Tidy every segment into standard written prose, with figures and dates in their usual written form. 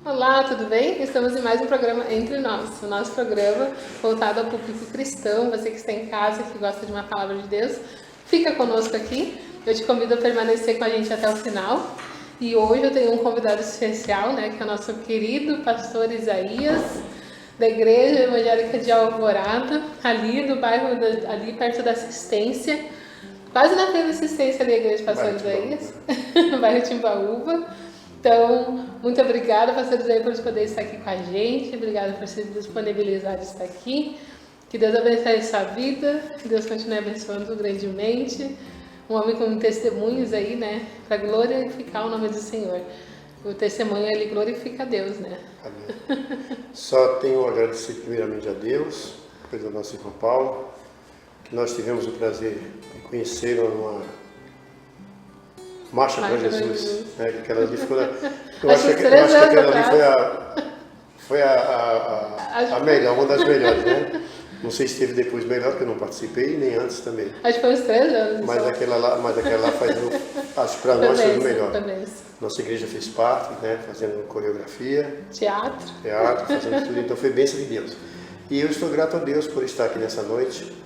Olá, tudo bem? Estamos em mais um programa Entre Nós, o nosso programa voltado ao público cristão, você que está em casa, que gosta de uma palavra de Deus, fica conosco aqui. Eu te convido a permanecer com a gente até o final. E hoje eu tenho um convidado especial, né, que é o nosso querido pastor Isaías, da Igreja Evangélica de Alvorada, ali do bairro, ali perto da Assistência, quase na frente da Assistência da Igreja Pastor Isaías, no bairro Timbaúba. Então, muito obrigada, pastor Isaías, por poder estar aqui com a gente. Obrigada por se disponibilizar de estar aqui. Que Deus abençoe a sua vida, que Deus continue abençoando grandemente. Um homem com testemunhos aí, né, para glorificar o nome do Senhor. O testemunho, ele glorifica a Deus, né? Amém. Só tenho a agradecer primeiramente a Deus, pelo nosso irmão Paulo, que nós tivemos o prazer de conhecê-lo numa Marcha para Jesus, né? Aquela ali ficou, eu acho que aquela ali foi a melhor, uma das melhores, né? Não sei se teve depois melhor, porque eu não participei, nem antes também. Acho que foi uns 3 anos. Mas aquela lá acho que para nós foi o melhor. Nossa igreja fez parte, né? Fazendo coreografia, teatro, fazendo tudo, então foi bênção de Deus. E eu estou grato a Deus por estar aqui nessa noite,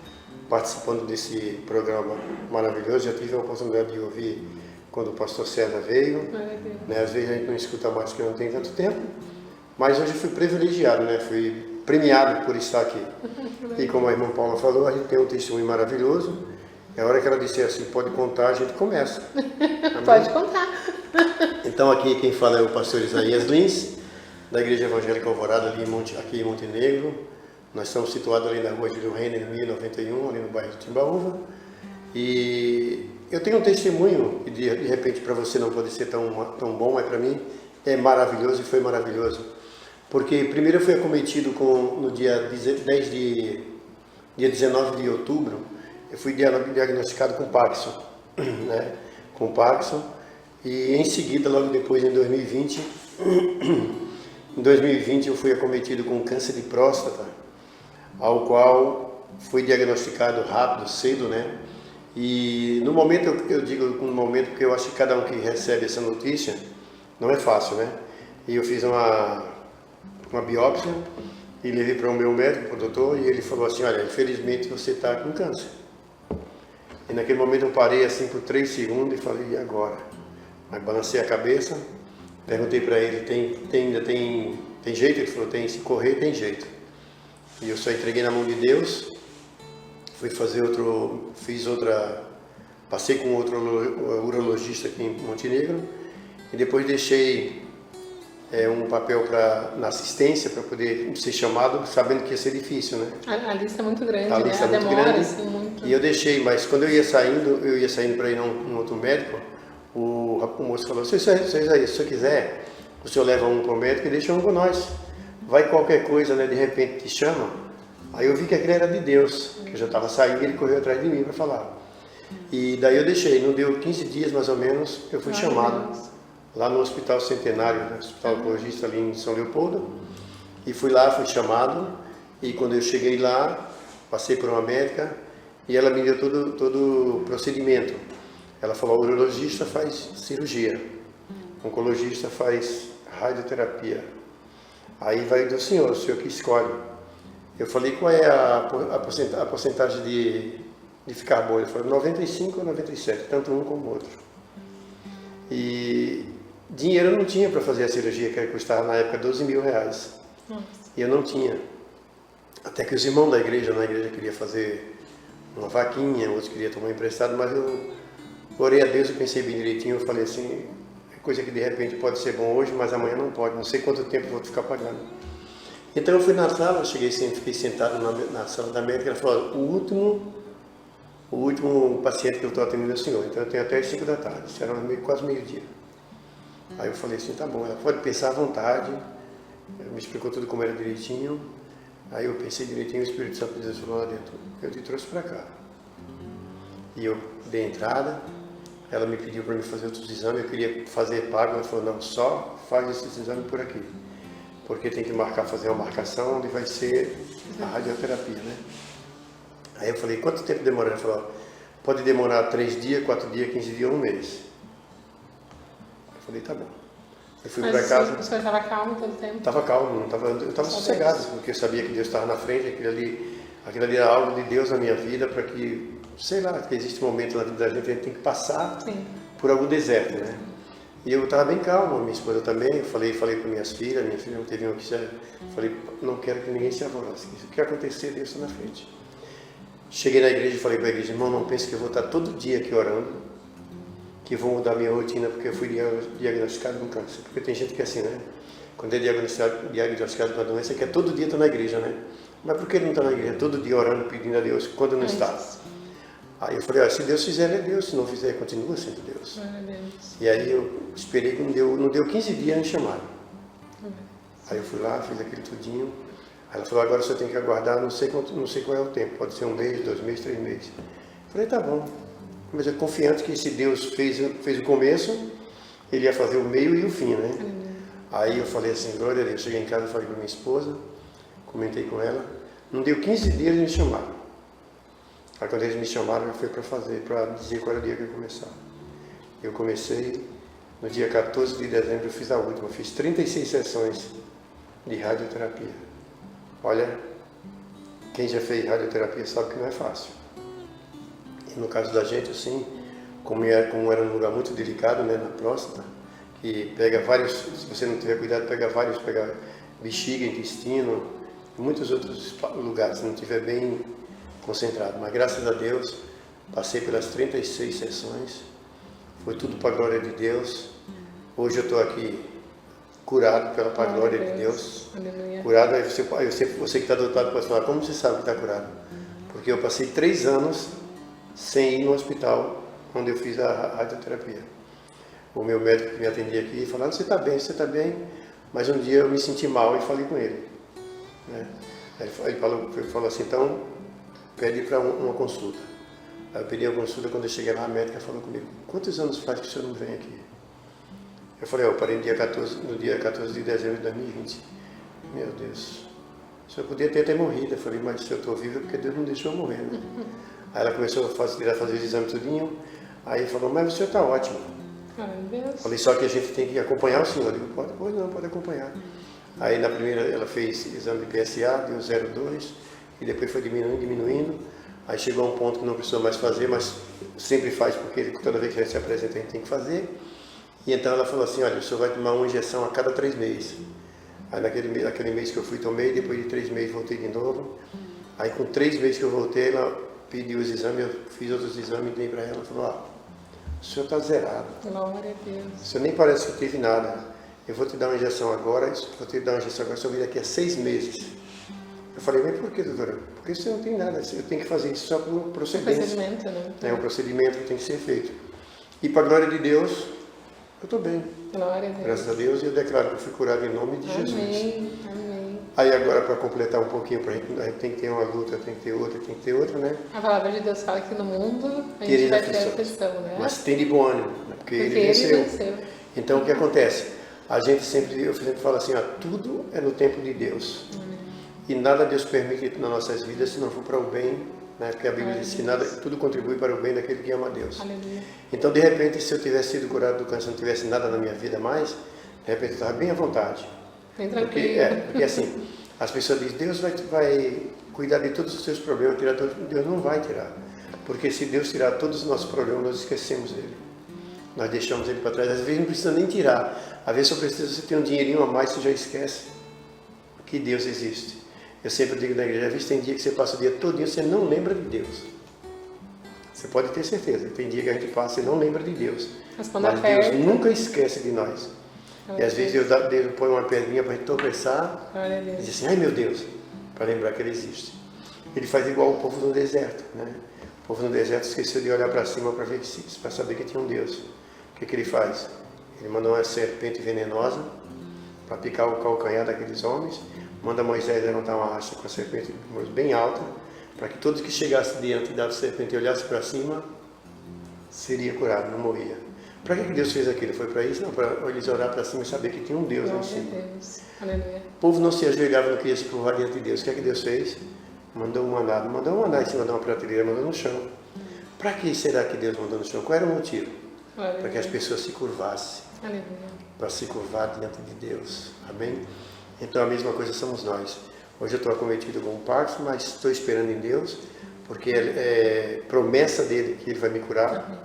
participando desse programa maravilhoso. Já tive a oportunidade de ouvir quando o pastor César veio, né? Às vezes a gente não escuta mais porque não tem tanto tempo, mas hoje fui privilegiado, né? Fui premiado por estar aqui. E como a irmã Paula falou, a gente tem um testemunho maravilhoso. É a hora que ela disser assim, pode contar, a gente começa. Pode contar. Então aqui quem fala é o pastor Isaías Lins, da Igreja Evangélica Alvorada, aqui em Montenegro. Nós estamos situados ali na rua Júlio Renner, 1091, ali no bairro de Timbaúba. E eu tenho um testemunho, e de repente para você não pode ser tão bom, mas para mim é maravilhoso e foi maravilhoso. Porque primeiro eu fui acometido no dia 19 de outubro, eu fui diagnosticado com Parkinson, né? Com Parkinson, e em seguida, logo depois, em 2020, eu fui acometido com câncer de próstata, ao qual fui diagnosticado rápido, cedo, né? E no momento, eu digo no momento, porque eu acho que cada um que recebe essa notícia, não é fácil, né? E eu fiz uma biópsia e levei para o meu médico, para o doutor, e ele falou assim, olha, infelizmente você está com câncer. E naquele momento eu parei assim por 3 segundos e falei, e agora? Aí balancei a cabeça, perguntei para ele, ainda tem jeito? Ele falou, tem, se correr tem jeito. E eu só entreguei na mão de Deus, passei com outro urologista aqui em Montenegro, e depois deixei um papel na assistência para poder ser chamado, sabendo que ia ser difícil, né? A lista é muito grande, a lista né? É muito grande, assim, muito... E eu deixei, mas quando eu ia saindo para ir num outro médico, o moço falou, se você quiser, o senhor leva um para o médico e deixa um com nós. Vai qualquer coisa, né? De repente te chama. Aí eu vi que aquilo era de Deus, que eu já estava saindo e ele correu atrás de mim para falar. E daí eu deixei, não deu 15 dias mais ou menos, eu fui chamado lá no Hospital Centenário, né? Hospital Oncologista ali em São Leopoldo, e fui chamado, e quando eu cheguei lá, passei por uma médica, e ela me deu todo o procedimento. Ela falou, o urologista faz cirurgia, o oncologista faz radioterapia, aí vai do senhor, o senhor que escolhe. Eu falei, qual é a porcentagem de ficar bom? Ele falou, 95 ou 97, tanto um como o outro. E dinheiro eu não tinha para fazer a cirurgia, que custava na época 12 mil reais. E eu não tinha. Até que os irmãos na igreja queriam fazer uma vaquinha, outros queriam tomar emprestado, mas eu orei a Deus e pensei bem direitinho, eu falei assim, é coisa que de repente pode ser bom hoje, mas amanhã não pode, não sei quanto tempo eu vou ficar pagando. Então eu fui na sala, fiquei sentado na sala da médica, ela falou, o último paciente que eu estou atendendo é o senhor, então eu tenho até as 5 da tarde, isso era quase meio-dia. Aí eu falei assim, tá bom, ela pode pensar à vontade, ela me explicou tudo como era direitinho, aí eu pensei direitinho, o Espírito Santo de Deus falou lá dentro, eu te trouxe para cá. E eu dei a entrada, ela me pediu para me fazer outros exames, eu queria fazer pago, ela falou, não, só faz esses exames por aqui, porque tem que fazer uma marcação onde vai ser a radioterapia, né? Aí eu falei, quanto tempo demora? Ela falou, pode demorar 3 dias, 4 dias, 15 dias ou 1 mês. Eu falei, tá bom. Eu fui para casa. O senhor estava calmo todo o tempo? Estava calmo, eu estava sossegado, porque eu sabia que Deus estava na frente, aquilo ali era algo de Deus na minha vida, para que, sei lá, que existe um momento na vida da gente, a gente tem que passar por algum deserto, né? E eu estava bem calmo, minha esposa também, falei para minha filha não teve uma que já, falei, não quero que ninguém se alvoroce, o que acontecer, Deus está na frente. Cheguei na igreja e falei para a igreja, irmão, não pense que eu vou estar todo dia aqui orando, que vou mudar minha rotina porque eu fui diagnosticado com câncer. Porque tem gente que é assim, né? Quando é diagnosticado com a doença, que é todo dia estar na igreja, né? Mas por que não está na igreja? Todo dia orando, pedindo a Deus, quando não está? Aí eu falei, se Deus fizer, é Deus. Se não fizer, continua sendo Deus. E aí eu esperei que não deu 15 dias, me chamaram. Aí eu fui lá, fiz aquilo tudinho. Aí ela falou, agora você tem que aguardar, não sei qual é o tempo. Pode ser 1 mês, 2 meses, 3 meses. Eu falei, tá bom. Mas eu confiante que se Deus fez o começo, Ele ia fazer o meio e o fim, né? Aí eu falei assim, glória a Deus. Cheguei em casa, falei com minha esposa, comentei com ela. Não deu 15 dias, eles me chamaram. Aí quando eles me chamaram, eu fui para dizer qual era o dia que eu ia começar. Eu comecei, no dia 14 de dezembro, eu fiz a última. Eu fiz 36 sessões de radioterapia. Olha, quem já fez radioterapia sabe que não é fácil. E no caso da gente, assim, como era um lugar muito delicado, né, na próstata, que pega vários, se você não tiver cuidado, pega bexiga, intestino, e muitos outros lugares, se não estiver bem concentrado. Mas graças a Deus, passei pelas 36 sessões, foi tudo para a glória de Deus. Hoje eu estou aqui curado para a glória de Deus. Aleluia. Curado, aí você que está adotado pode falar, como você sabe que está curado? Porque eu passei 3 anos sem ir no hospital onde eu fiz a radioterapia. O meu médico que me atendia aqui falou, você está bem, mas um dia eu me senti mal e falei com ele. Né? Ele falou assim, então pede para uma consulta. Aí eu pedi a consulta, quando eu cheguei lá, a médica falou comigo, quantos anos faz que o senhor não vem aqui? Eu falei, eu parei no dia 14 de dezembro de 2020. Meu Deus, o senhor podia ter até morrido. Eu falei, mas se eu estou vivo é porque Deus não deixou eu morrer, né? Aí ela começou a fazer os exames tudinho, aí falou, mas o senhor está ótimo. Falei, só que a gente tem que acompanhar o senhor. Eu digo, pode acompanhar. Aí na primeira ela fez exame de PSA, deu 0,2, e depois foi diminuindo. Aí chegou a um ponto que não precisou mais fazer, mas sempre faz, porque toda vez que a gente se apresenta a gente tem que fazer. E então ela falou assim, olha, o senhor vai tomar uma injeção a cada 3 meses. Aí naquele mês que eu fui, tomei, depois de 3 meses voltei de novo. Aí com 3 meses que eu voltei, ela pediu os exames, eu fiz outros exames e dei para ela. Ela falou, o senhor está zerado. Glória a Deus. O senhor nem parece que teve nada. Eu vou te dar uma injeção agora, só vir daqui a 6 meses. Eu falei, mas por que, doutora? Porque você não tem nada, eu tenho que fazer isso só por procedência. Procedimento, né? É um procedimento que tem que ser feito. E para a glória de Deus, eu estou bem. Glória a Deus. Graças a Deus, e eu declaro que eu fui curado em nome de Jesus. Amém. Aí agora, para completar um pouquinho, a gente tem que ter uma luta, tem que ter outra, né? A palavra de Deus fala que no mundo a gente vai ter aflição, né? Mas tem de bom ânimo, né? Porque ele venceu. Então o que acontece? Eu sempre falo assim, tudo é no tempo de Deus. E nada Deus permite nas nossas vidas se não for para o bem, né? Porque a Bíblia diz que tudo contribui para o bem daquele que ama a Deus. Aleluia. Então, de repente, se eu tivesse sido curado do câncer, não tivesse nada na minha vida mais, de repente eu estava bem à vontade. Bem tranquilo. Porque assim, as pessoas dizem, Deus vai cuidar de todos os seus problemas, Deus não vai tirar. Porque se Deus tirar todos os nossos problemas, nós esquecemos dele. Nós deixamos ele para trás. Às vezes não precisa nem tirar. Às vezes só precisa você ter um dinheirinho a mais, você já esquece que Deus existe. Eu sempre digo na igreja, às vezes tem dia que você passa o dia todinho e você não lembra de Deus. Você pode ter certeza, tem dia que a gente passa e não lembra de Deus. Mas Deus nunca esquece de nós. E às vezes Deus põe uma pedrinha para a gente tropeçar e diz assim, ai meu Deus, para lembrar que ele existe. Ele faz igual o povo no deserto, né? O povo no deserto esqueceu de olhar para cima para saber que tinha um Deus. O que ele faz? Ele mandou uma serpente venenosa para picar o calcanhar daqueles homens. Manda Moisés levantar uma haste com a serpente bem alta, para que todos que chegassem diante da serpente e olhassem para cima, seria curado, não morria. Para que Deus fez aquilo? Foi para isso? Não, para eles orar para cima e saber que tinha um Deus lá em cima. Aleluia. O povo não se ajoelhava, não queria se curvar diante de Deus. O que é que Deus fez? Mandou um maná em cima de uma prateleira, mandou no chão. Para que será que Deus mandou no chão? Qual era o motivo? para que as pessoas se curvassem, Aleluia. para se curvar diante de Deus. Amém? Então a mesma coisa somos nós. Hoje eu estou acometido com um parto, mas estou esperando em Deus, porque é promessa dele que ele vai me curar. Amém.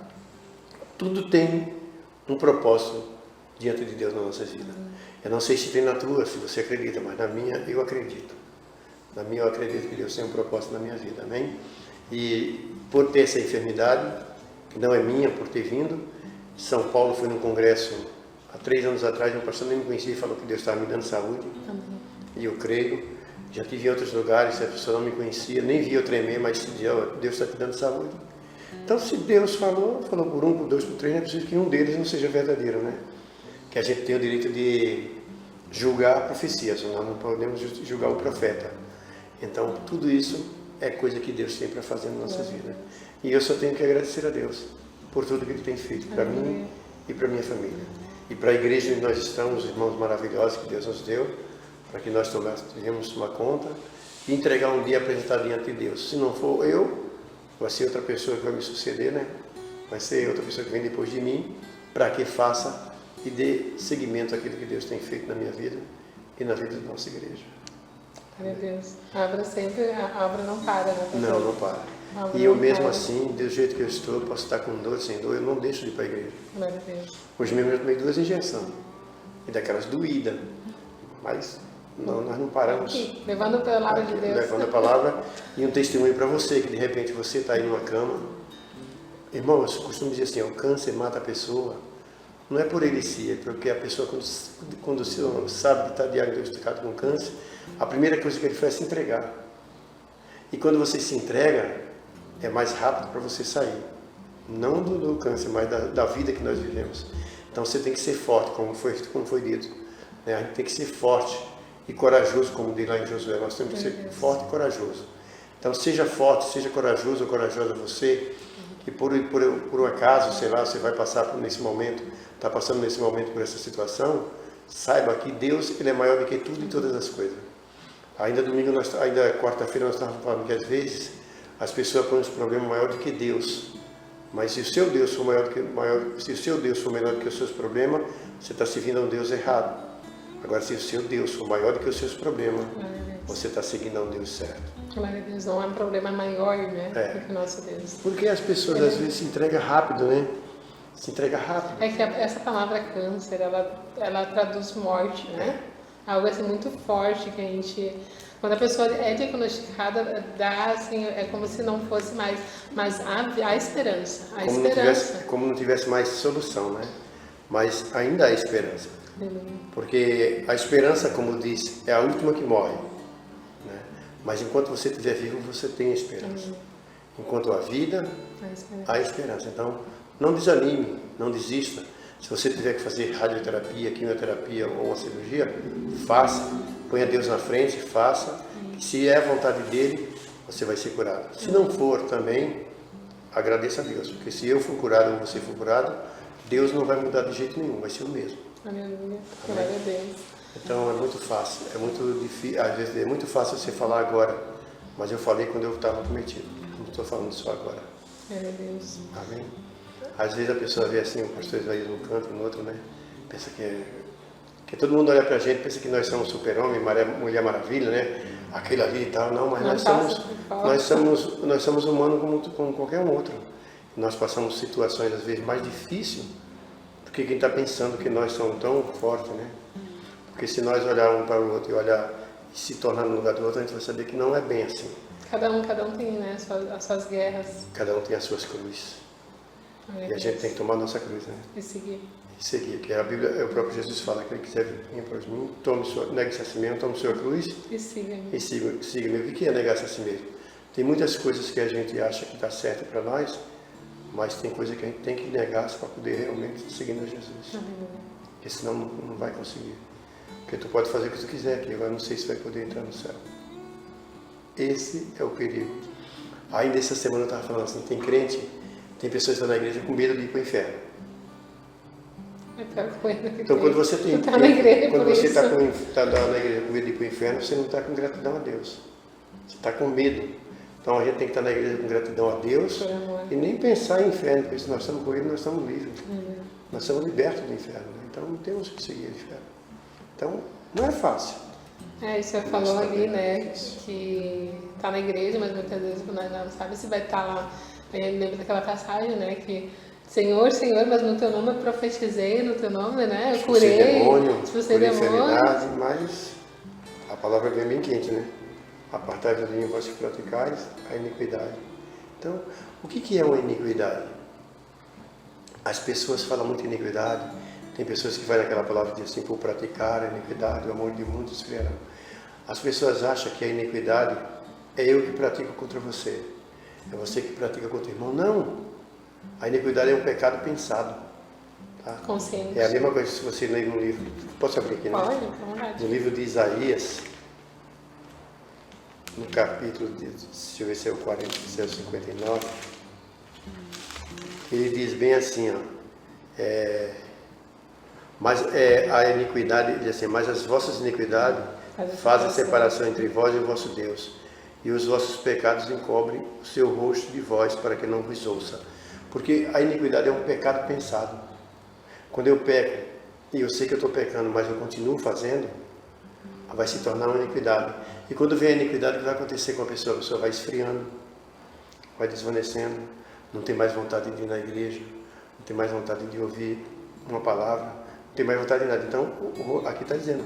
Tudo tem um propósito diante de Deus na nossa vida. Eu não sei se tem na tua, se você acredita, mas na minha eu acredito. Na minha eu acredito que Deus tem um propósito na minha vida. Amém? E por ter essa enfermidade, que não é minha, por ter vindo, São Paulo foi num congresso há 3 anos atrás, um pastor nem me conhecia e falou que Deus estava me dando saúde. Amém. E eu creio. Já tive em outros lugares, a pessoa não me conhecia, nem via eu tremer, mas dizia, Deus está te dando saúde. Então, se Deus falou por 1, por 2, por 3, não é preciso que um deles não seja verdadeiro, né? Que a gente tem o direito de julgar profecias, nós não podemos julgar o profeta. Então, tudo isso é coisa que Deus tem para fazer nas nossas vidas. E eu só tenho que agradecer a Deus por tudo que Ele tem feito para mim e para minha família. E para a igreja onde nós estamos, os irmãos maravilhosos que Deus nos deu, para que nós tenhamos uma conta e entregar um dia apresentar diante de Deus. Se não for eu, vai ser outra pessoa que vai me suceder, né? Vai ser outra pessoa que vem depois de mim, para que faça e dê seguimento àquilo que Deus tem feito na minha vida e na vida da nossa igreja. Glória a Deus. A obra não para, né? Não, não para. E eu mesmo assim, do jeito que eu estou, posso estar com dor, sem dor, eu não deixo de ir para a igreja. Glória a Deus. Hoje mesmo eu tomei 2 injeções, e daquelas doídas, mas não, nós não paramos. Aqui, levando a palavra de Deus. Levando a palavra e um testemunho para você, que de repente você está aí numa cama. Irmão, eu costumo dizer assim, o câncer mata a pessoa. Não é por ele em si, é porque a pessoa, quando sabe que está diagnosticado com câncer, a primeira coisa que ele faz é se entregar. E quando você se entrega, é mais rápido para você sair. Não do câncer, mas da vida que nós vivemos. Então você tem que ser forte, como foi dito. A gente tem que ser forte e corajoso, como diz lá em Josué. Nós temos que ser forte e corajoso. Então seja forte, seja corajoso ou corajosa você, que por um acaso, sei lá, você vai passar nesse momento, está passando nesse momento por essa situação, saiba que Deus, Ele é maior do que tudo e todas as coisas. Ainda quarta-feira nós estávamos falando que às vezes as pessoas põem os problemas maior do que Deus. Mas se o seu Deus for melhor do que os seus problemas, você está servindo a um Deus errado. Agora, se o seu Deus for maior do que os seus problemas, você está seguindo a um Deus certo. Glória a Deus, não é um problema maior, né, do que o nosso Deus. Porque as pessoas às vezes se entregam rápido, né? Se entrega rápido. É que essa palavra câncer, ela traduz morte, né? Algo assim muito forte que a gente... Quando a pessoa é diagnosticada, dá assim, é como se não fosse mais, mas há esperança, Como não tivesse mais solução, né? Mas ainda há esperança. Porque a esperança, como diz, é a última que morre, né? Mas enquanto você estiver vivo, você tem esperança. Enquanto há vida, há esperança. Então, não desanime, não desista. Se você tiver que fazer radioterapia, quimioterapia ou uma cirurgia, faça. Ponha Deus na frente, faça. Se é a vontade dele, você vai ser curado. Se não for também, agradeça a Deus. Porque se eu for curado ou você for curado, Deus não vai mudar de jeito nenhum, vai ser o mesmo. Aleluia. Glória a Deus. Então é muito fácil, é muito difícil, às vezes é muito fácil você falar agora, mas eu falei quando eu estava cometido. Não estou falando só agora. Glória a Deus. Amém? Às vezes a pessoa vê assim, o pastor Isaías num canto, no outro, né? Pensa que todo mundo olha pra gente, pensa que nós somos super-homem, Mulher Maravilha, né? Aquele ali e tal, não, mas nós somos humanos como qualquer um outro. Nós passamos situações às vezes mais difíceis do que quem está pensando que nós somos tão fortes, né? Porque se nós olhar um para o outro e se tornar no lugar do outro, a gente vai saber que não é bem assim. Cada um tem, né, as suas guerras. Cada um tem as suas cruzes. E a gente tem que tomar a nossa cruz, né? E seguir. Que a Bíblia, o próprio Jesus fala que ele quiser vir para mim, negue-se a si mesmo, tome sua cruz e siga-me. E siga-me. O que é negar-se a si mesmo? Tem muitas coisas que a gente acha que está certo para nós, mas tem coisa que a gente tem que negar-se para poder realmente seguir a Jesus. Porque senão não vai conseguir. Porque tu pode fazer o que tu quiser aqui, agora não sei se vai poder entrar no céu. Esse é o perigo. Ainda essa semana eu estava falando assim, tem pessoas que estão na igreja com medo de ir para o inferno. Então quando você está na igreja com medo de ir para o inferno, você não está com gratidão a Deus. Você está com medo. Então a gente tem que estar na igreja com gratidão a Deus e nem pensar em inferno, porque se nós estamos com Ele, nós estamos livres. Nós somos libertos do inferno, né? Então não temos que seguir o inferno. Então não é fácil. Você falou ali, né, que está na igreja, mas muitas vezes nós não sabe se vai estar lá. Eu lembro daquela passagem, né, que Senhor, Senhor, mas no teu nome eu profetizei, no teu nome, né, eu curei, expulsei demônio, mas a palavra vem bem quente, né? Apartai-vos de mim, vós que praticais a iniquidade. Então, o que é uma iniquidade? As pessoas falam muito iniquidade. Tem pessoas que vai naquela palavra e dizem assim, por praticar a iniquidade, o amor de muitos esfriarão. As pessoas acham que a iniquidade é eu que pratico contra você. É você que pratica contra o irmão. Não. A iniquidade é um pecado pensado. Tá? Consciente. É a mesma coisa se você ler no livro. Posso abrir aqui, né? Pode. No livro de Isaías, no capítulo, deixa eu ver se é o 40, se é o 59, ele diz bem assim, ó, a iniquidade, ele diz assim, mas as vossas iniquidades fazem separação entre vós e o vosso Deus, e os vossos pecados encobrem o seu rosto de vós, para que não vos ouça. Porque a iniquidade é um pecado pensado. Quando eu peco, e eu sei que eu estou pecando, mas eu continuo fazendo, vai se tornar uma iniquidade. E quando vem a iniquidade, o que vai acontecer com a pessoa? A pessoa vai esfriando, vai desvanecendo, não tem mais vontade de ir na igreja, não tem mais vontade de ouvir uma palavra, não tem mais vontade de nada. Então, aqui está dizendo,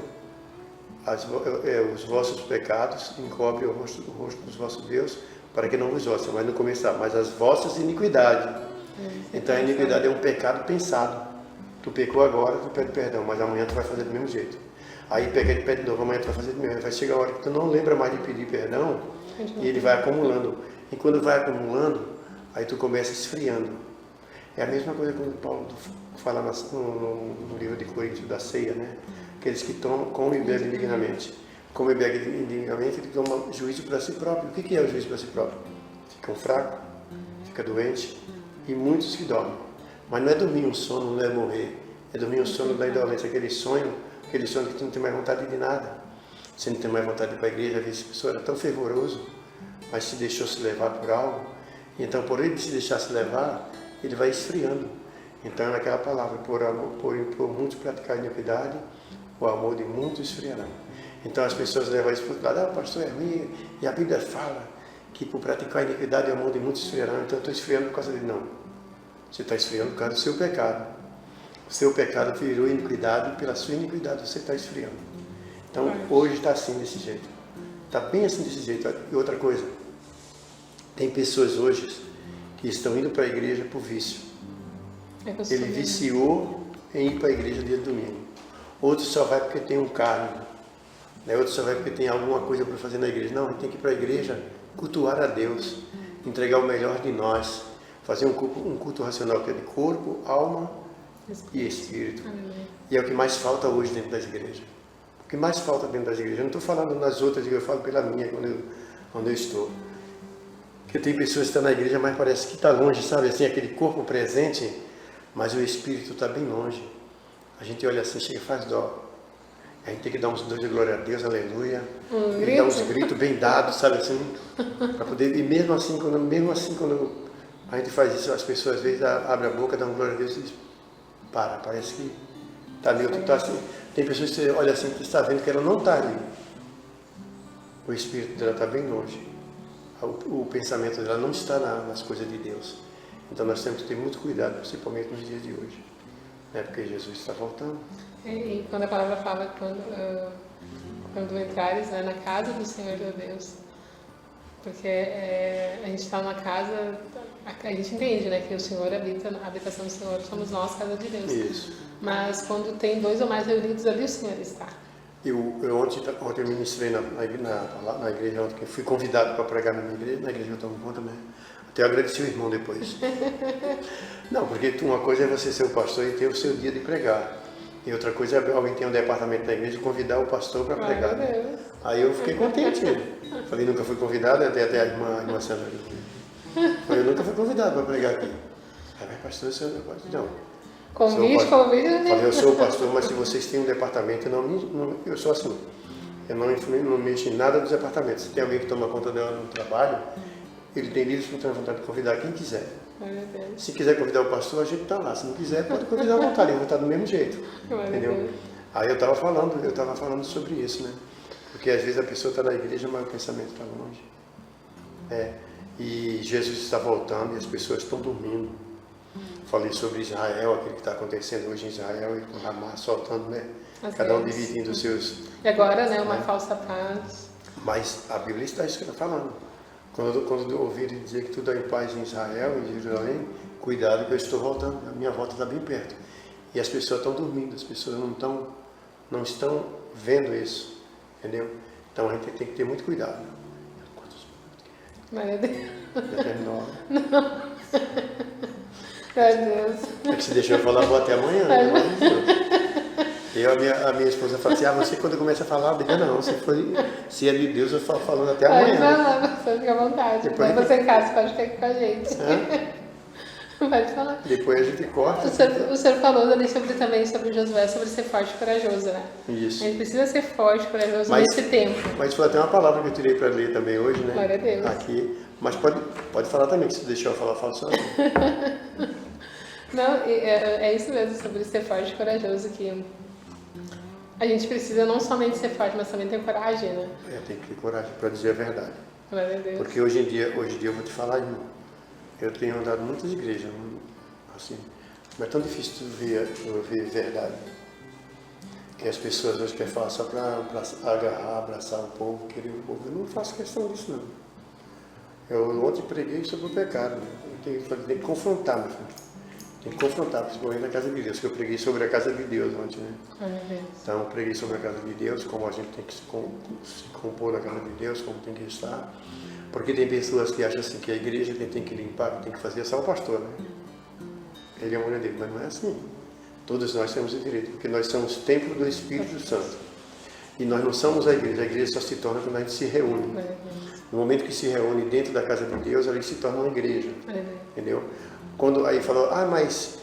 os vossos pecados encobrem o rosto dos vossos Deus, para que não vos ouçam. Mas não começar, mas as vossas iniquidades. Então, a iniquidade é um pecado pensado. Tu pecou agora, tu pede perdão, mas amanhã tu vai fazer do mesmo jeito. Aí pega e pede de novo, amanhã tu vai fazer do mesmo. Vai chegar a hora que tu não lembra mais de pedir perdão e ele vai acumulando. E quando vai acumulando, aí tu começa esfriando. É a mesma coisa quando Paulo fala no livro de Coríntios da ceia, né? Aqueles que comem e bebem indignamente. Comem e bebem indignamente, eles tomam juízo para si próprio. O que é o juízo para si próprio? Ficam fracos, fica doente e muitos que dormem. Mas não é dormir um sono, não é morrer. É dormir um sono da indolência, aquele sonho que tu não tem mais vontade de nada. Você não tem mais vontade de ir para a igreja, às vezes a pessoa era tão fervoroso, mas se deixou se levar por algo. E então, por ele se deixar se levar, ele vai esfriando. Então, é naquela palavra, por muitos praticar a iniquidade, o amor de muitos esfriará. Então, as pessoas levam isso para o lado, pastor, é ruim, e a Bíblia fala que por praticar a iniquidade, o amor de muitos esfriará. Então, eu estou esfriando por causa dele. Não. Você está esfriando por causa do seu pecado. O seu pecado virou iniquidade, pela sua iniquidade você está esfriando. Então, hoje está assim, desse jeito. Está bem assim, desse jeito. E outra coisa, tem pessoas hoje que estão indo para a igreja por vício. Ele viciou em ir para a igreja dia de domingo. Outro só vai porque tem um cargo. Né? Outro só vai porque tem alguma coisa para fazer na igreja. Não, a gente tem que ir para a igreja cultuar a Deus, entregar o melhor de nós, fazer um culto racional que é de corpo, alma e espírito. E é o que mais falta hoje dentro das igrejas. O que mais falta dentro das igrejas. Eu não estou falando nas outras, eu falo pela minha, quando eu estou. Porque tem pessoas que estão na igreja, mas parece que está longe, sabe? Assim, aquele corpo presente, mas o espírito está bem longe. A gente olha assim, chega e faz dó. A gente tem que dar uns dois de glória a Deus, aleluia. E dar uns gritos bem dados, sabe assim? Para poder, e mesmo assim, quando a gente faz isso, as pessoas às vezes abrem a boca, dão glória a Deus e dizem, parece que está neutro, está assim. Tem pessoas que você olha assim, que está vendo que ela não está ali. O espírito dela está bem longe. O pensamento dela não está nas coisas de Deus. Então nós temos que ter muito cuidado, principalmente nos dias de hoje. Né? Porque Jesus está voltando. E quando a palavra fala, quando entrares, né, na casa do Senhor teu Deus, porque a gente está numa casa, a gente entende, né, que o Senhor habita, a habitação do Senhor somos nós, casa de Deus. Isso. Mas quando tem dois ou mais reunidos ali, o Senhor está. Eu ontem eu ministrei na igreja, ontem, que fui convidado para pregar na minha igreja, na igreja que eu tomo conta, né? Até eu agradeci o irmão depois. Não, porque uma coisa é você ser o pastor e ter o seu dia de pregar. E outra coisa é alguém ter um departamento da igreja e convidar o pastor para pregar. Né? Aí eu fiquei contente. Falei, nunca fui convidado, até a irmã Sandra aqui. Falei, eu nunca fui convidado para pregar aqui. Aí, mas pastor, você não pode, não. Convite. Falei, eu sou o pastor, mas se vocês têm um departamento, eu sou assim. Eu não mexo em nada dos departamentos. Se tem alguém que toma conta dela no trabalho, Ele tem livre espontânea vontade de convidar quem quiser. Glória a Deus. Se quiser convidar o pastor, a gente está lá. Se não quiser, pode convidar à vontade, eu vou estar do mesmo jeito. Glória a Entendeu? Deus. Aí eu estava falando sobre isso, né? Porque às vezes a pessoa está na igreja, mas o pensamento está longe. E Jesus está voltando e as pessoas estão dormindo. Falei sobre Israel, aquilo que está acontecendo hoje em Israel e com Hamas soltando, né? Cada um dividindo os seus... E agora, né, uma falsa paz. Mas a Bíblia está falando. Quando eu ouvir dizer que tudo é em paz em Israel, em Jerusalém, cuidado que eu estou voltando, a minha volta está bem perto. E as pessoas estão dormindo, as pessoas não estão vendo isso, entendeu? Então a gente tem que ter muito cuidado. Glória a Deus. Já terminou? Não. Glória a Deus. É que se deixou eu falar, vou até amanhã, né? A minha esposa fala assim, você quando começa a falar, diga não, se é de Deus, eu falo falando até amanhã. Não, você fica à vontade. Depois você em casa pode ficar aqui com a gente. Pode falar. Depois a gente corta. O senhor falou ali também sobre Josué, sobre ser forte e corajoso, né? Isso. A gente precisa ser forte e corajoso nesse tempo. Mas foi até uma palavra que eu tirei para ler também hoje, né? Glória a Deus. Aqui. Mas pode falar também, que se deixar eu falar, falo só. Não, é isso mesmo, sobre ser forte e corajoso, que a gente precisa não somente ser forte, mas também ter coragem, né? Tem que ter coragem para dizer a verdade. Glória a Deus. Porque hoje em dia eu vou te falar, irmão, eu tenho andado em muitas igrejas, assim, mas é tão difícil tu ver verdade. Que as pessoas hoje querem falar só para agarrar, abraçar o povo, querer o povo. Eu não faço questão disso, não. Eu ontem preguei sobre o pecado, né? Tem que confrontar, meu filho. Tem que confrontar, principalmente na casa de Deus, que eu preguei sobre a casa de Deus ontem, né? Então, eu preguei sobre a casa de Deus, como a gente tem que se compor na casa de Deus, como tem que estar. Porque tem pessoas que acham assim que a igreja tem que limpar, que tem que fazer só o pastor, né? Ele é a mulher dele, mas não é assim. Todos nós temos o direito, porque nós somos templo do Espírito Santo. E nós não somos a igreja só se torna quando a gente se reúne. No momento que se reúne dentro da casa de Deus, ali se torna uma igreja. Entendeu? Quando aí falou, mas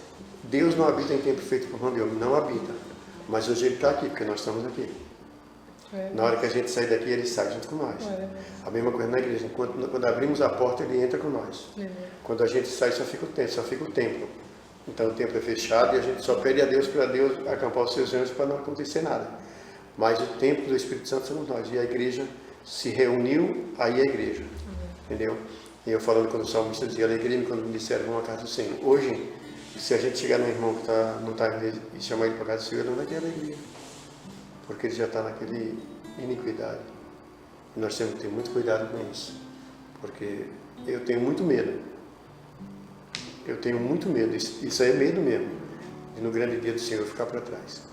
Deus não habita em templo feito por mão de homem. Não habita. Mas hoje Ele está aqui, porque nós estamos aqui. Na hora que a gente sair daqui, Ele sai junto com nós. A mesma coisa na igreja. Quando abrimos a porta, Ele entra com nós. Quando a gente sai, só fica o templo. Então o templo é fechado e a gente só pede a Deus para Deus acampar os seus anjos para não acontecer nada. Mas o templo do Espírito Santo somos nós. E a igreja se reuniu, aí é a igreja. Entendeu? E eu falando quando o salmista dizia, alegrei-me quando me disseram, vamos à casa do Senhor. Hoje, se a gente chegar num irmão que não está e chamar ele para a casa do Senhor, ele não vai ter alegria. Porque ele já está naquele iniquidade. E nós temos que ter muito cuidado com isso. Porque eu tenho muito medo. Eu tenho muito medo. Isso aí é medo mesmo. E no grande dia do Senhor ficar para trás.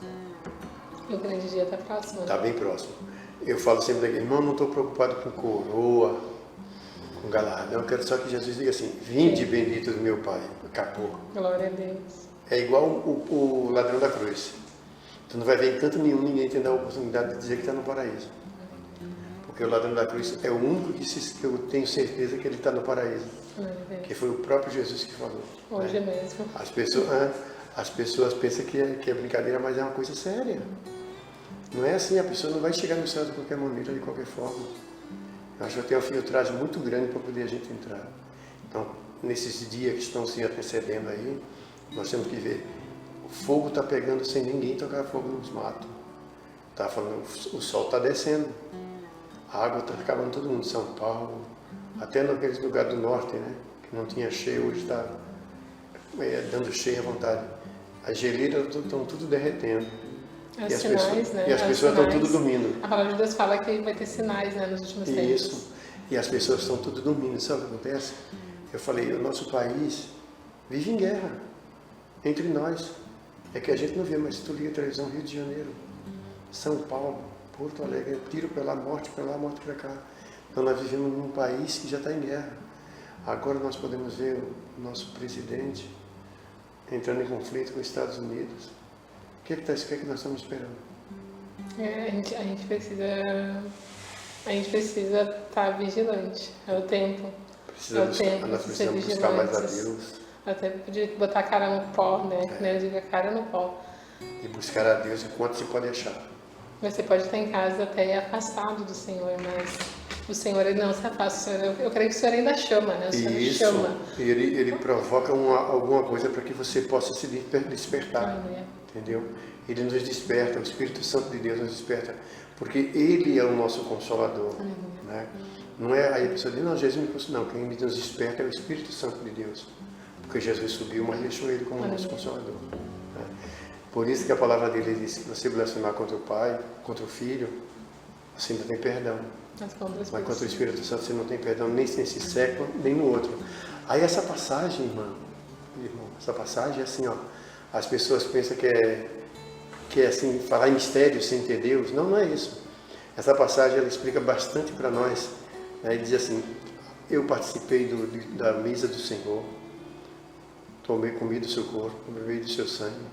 O grande dia está próximo. Está bem próximo. Eu falo sempre daqui, irmão, não estou preocupado com coroa, com galardão. Eu quero só que Jesus diga assim, vinde bendito do meu Pai. Acabou. Glória a Deus. É igual o ladrão da cruz. Tu não vai ver em canto nenhum ninguém tendo a oportunidade de dizer que está no paraíso. Porque o ladrão da cruz é o único que eu tenho certeza que ele está no paraíso. Que foi o próprio Jesus que falou. Hoje mesmo. As pessoas pensam que é brincadeira, mas é uma coisa séria. Não é assim, a pessoa não vai chegar no céu de qualquer maneira, de qualquer forma. Eu acho que tem uma filtragem muito grande para poder a gente entrar. Então, nesses dias que estão se antecedendo aí, nós temos que ver. O fogo está pegando sem ninguém tocar fogo nos matos. Tá falando, o sol está descendo. A água está acabando todo mundo. São Paulo, até naqueles lugares do norte, né? Que não tinha cheio, hoje está dando cheio à vontade. As geleiras estão tudo derretendo. E as pessoas estão tudo dormindo. A palavra de Deus fala que vai ter sinais, né, nos últimos tempos. Isso. E as pessoas estão tudo dormindo. Sabe o que acontece? Eu falei, o nosso país vive em guerra entre nós. É que a gente não vê, mas se tu liga a televisão, Rio de Janeiro, São Paulo, Porto Alegre, tiro para lá, morte para cá. Então nós vivemos num país que já está em guerra. Agora nós podemos ver o nosso presidente entrando em conflito com os Estados Unidos. O que é que nós estamos esperando? A gente precisa estar vigilante. É o tempo. Nós precisamos buscar mais a Deus. Até podia botar a cara no pó, né? Eu digo a cara no pó. E buscar a Deus enquanto se pode achar. Você pode estar em casa até afastado do Senhor, mas o Senhor ele não se afasta. Eu creio que o Senhor ainda chama, né? O Senhor Isso, chama. ele provoca alguma coisa para que você possa se despertar, Aleluia. entendeu? Ele nos desperta, o Espírito Santo de Deus nos desperta, porque Ele é o nosso Consolador, né? Não é aí a pessoa diz, não, Jesus me consola, não, quem nos desperta é o Espírito Santo de Deus, porque Jesus subiu, mas deixou Ele como nosso Consolador, né? Por isso que a palavra dele diz que você blasfemar contra o Pai, contra o Filho, você ainda tem perdão. Mas contra o Espírito Santo você não tem perdão nem nesse século, nem no outro. Aí essa passagem, irmão, essa passagem é assim, ó, as pessoas pensam que é assim, falar em mistério sem ter Deus. Não, não é isso. Essa passagem ela explica bastante para nós, né? Ele diz assim, eu participei da mesa do Senhor, comi do seu corpo, bebi do seu sangue,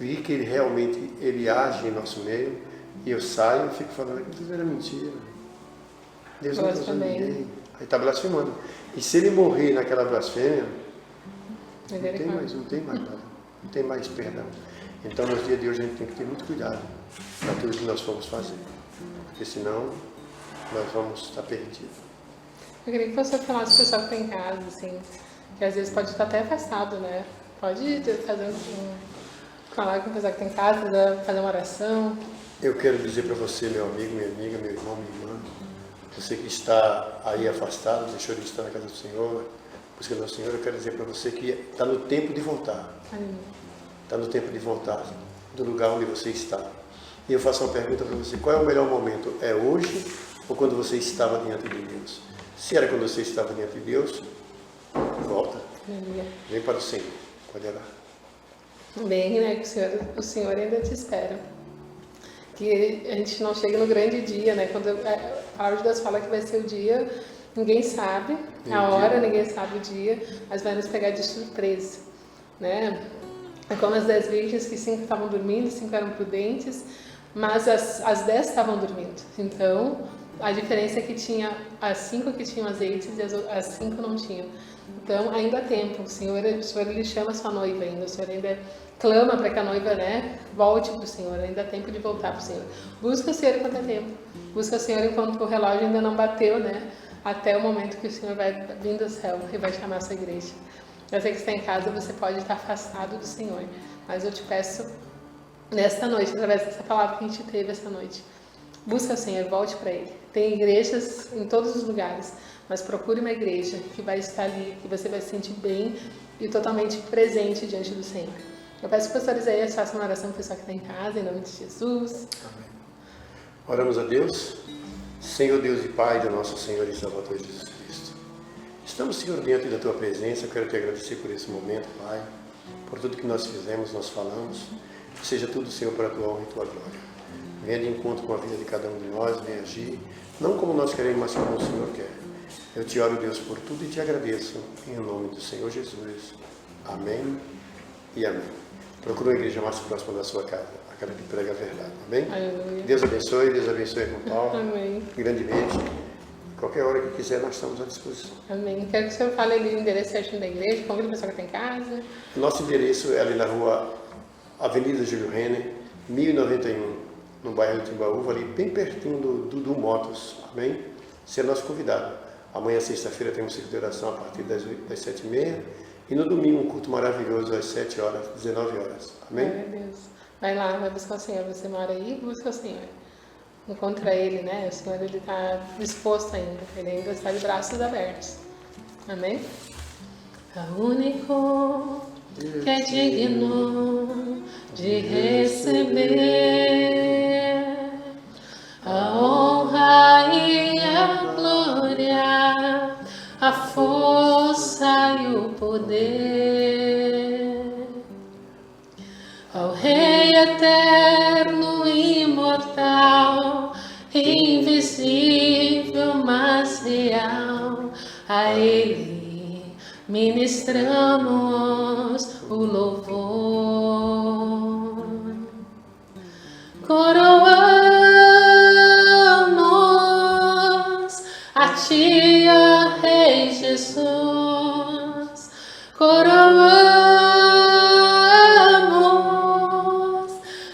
vi que ele age em nosso meio, e eu saio e fico falando que tudo era mentira. Deus não usou ninguém. Aí está blasfemando. E se ele morrer naquela blasfêmia, não tem mais nada. Não tem mais perdão. Então, nos dias de hoje, a gente tem que ter muito cuidado para tudo que nós formos fazer. Porque senão, nós vamos estar perdidos. Eu queria que você falasse para o pessoal que está em casa, assim, que às vezes pode estar até afastado, né? Pode fazer falar com o pessoal que está em casa, fazer uma oração. Eu quero dizer para você, meu amigo, minha amiga, meu irmão, minha irmã, você que está aí afastado, deixou de estar na casa do Senhor, buscando o Senhor, eu quero dizer para você que está no tempo de voltar. Está no tempo de voltar do lugar onde você está. E eu faço uma pergunta para você, qual é o melhor momento? É hoje ou quando você estava diante de Deus? Se era quando você estava diante de Deus, volta. Vem para o Senhor. Pode orar. Bem, né? Que o Senhor ainda te espera. Que a gente não chegue no grande dia, né? Quando a palavra de Deus fala que vai ser o dia, ninguém sabe a hora, ninguém sabe o dia, mas vai nos pegar de surpresa, né? É como as 10 virgens, que 5 estavam dormindo, 5 eram prudentes, mas as 10 estavam dormindo. Então, a diferença é que tinha as 5 que tinham azeites e as 5 não tinham. Então, ainda há tempo. O Senhor ele chama a sua noiva ainda. O Senhor ainda clama para que a noiva, né, volte para o Senhor. Ainda há tempo de voltar para o Senhor. Busca o Senhor enquanto é tempo. Busca o Senhor enquanto o relógio ainda não bateu, né? Até o momento que o Senhor vai vir do céu e vai chamar a sua igreja. Eu sei que está em casa, você pode estar afastado do Senhor. Mas eu te peço, nesta noite, através dessa palavra que a gente teve essa noite, busca o Senhor, volte para Ele. Tem igrejas em todos os lugares, mas procure uma igreja que vai estar ali, que você vai se sentir bem e totalmente presente diante do Senhor. Eu peço que o pastor Isaías faça uma oração para o pessoal que está em casa, em nome de Jesus. Amém. Oramos a Deus. Senhor Deus e Pai do nosso Senhor e Salvador Jesus Cristo. Estamos, Senhor, diante da Tua presença. Eu quero te agradecer por esse momento, Pai, por tudo que nós fizemos, nós falamos. Que seja tudo, Senhor, para a Tua honra e Tua glória. Venha de encontro com a vida de cada um de nós, venha agir, não como nós queremos, mas como o Senhor quer. Eu te oro, Deus, por tudo e te agradeço, em nome do Senhor Jesus. Amém e amém. Procura uma igreja mais próxima da sua casa, aquela que prega a verdade. Amém? Aleluia. Deus abençoe a irmão Paulo. Amém. Grandemente. Qualquer hora que quiser, nós estamos à disposição. Amém. Quero que o senhor fale ali o endereço certinho da igreja, convida o pessoal que está em casa. Nosso endereço é ali na rua Avenida Júlio Renner, 1091, no bairro do Timbaúva, ali bem pertinho do Motos. Amém? Você é nosso convidado. Amanhã, sexta-feira, temos um ciclo de oração a partir das 7h30. E no domingo, um culto maravilhoso às 7 horas, 19 horas. Amém? Meu Deus. Vai lá, vai buscar o Senhor. Você mora aí, busca o Senhor. Encontra Ele, né? O Senhor, Ele está disposto ainda. Ele ainda está de braços abertos. Amém? O único que é digno de receber a honra e a glória, a força e o poder, ao Rei eterno e imortal, invisível, mas real, a Ele ministramos o louvor. Coroamos a Ti, ó Rei Jesus, coroamos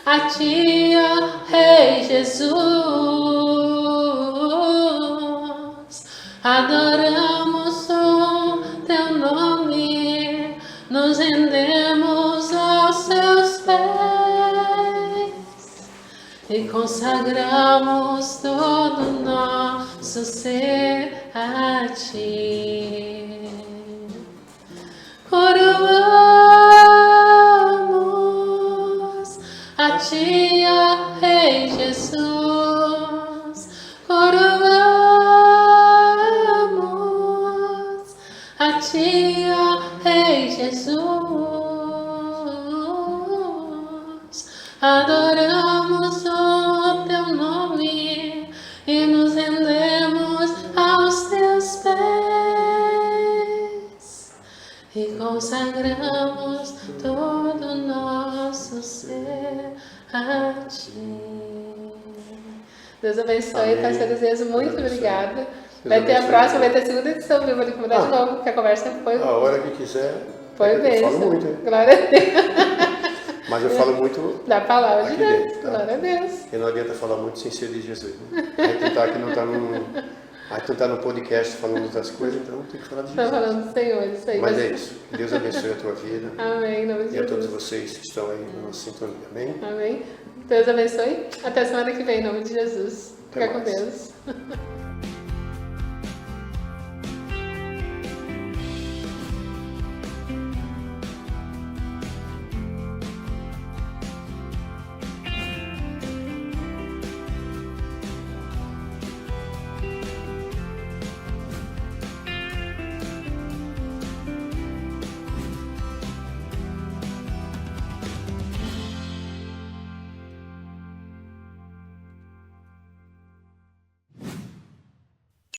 a Ti, ó Rei Jesus, Adoramos o teu nome, nos rendemos aos seus pés e consagramos todo o nosso ser a ti. Coroamos a ti, ó Rei Jesus. Coroamos a ti, ó Rei Jesus. Adoramos o teu nome e nos rendemos aos teus pés e consagramos todo o nosso ser a ti. Deus abençoe, pastor Zezo, muito obrigada. Vai ter a próxima, vai ter a segunda edição, viu? Vou lhe convidar de novo, porque a conversa foi... A hora que quiser. Foi bem. Eu falo muito, hein? Glória a Deus. Mas eu falo muito da palavra de Deus. Dentro, tá? Glória a Deus. E não adianta falar muito sem ser de Jesus, né? A gente tá aqui, não tá no podcast falando outras coisas, então tem que falar de Jesus. Está falando do Senhor, isso aí. Mas é isso. Que Deus abençoe a tua vida. Amém. Em nome de E a Jesus. todos vocês que estão aí na nossa sintonia. Amém? Amém. Deus abençoe. Até semana que vem, em nome de Jesus. Até Fica com mais. Deus.